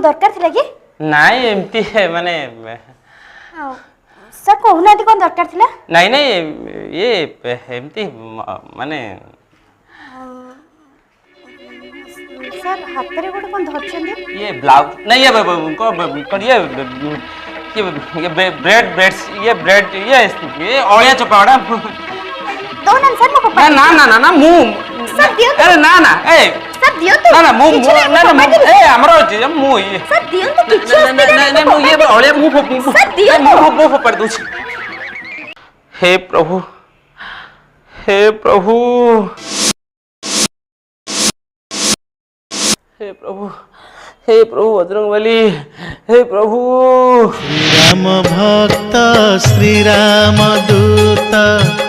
दरकार थिला कि नाई एमती माने सर कहूना कौन दरकार थिला नहीं नहीं ये एमती माने सर हाथ रे गोटे कौन धरछन ये ब्लाउज नहीं ये कौन ये ब्रेड ब्रेड्स ये ब्रेड ये ओलिया चपाड़ा दो ना सर मो पापा ना ना ना ना मुंह सर दियो अरे ना ना ए सर दियो तो ना ना मुंह ना ना ए हमरो मुंह ये सर दियो तो किछ नहीं मुंह ये ओलिया मुंह सर दियो मुंह पड़ दूछ हे प्रभु हे प्रभु हे प्रभु हे प्रभु बजरंगबली हे प्रभु श्री राम भक्त श्री राम दूत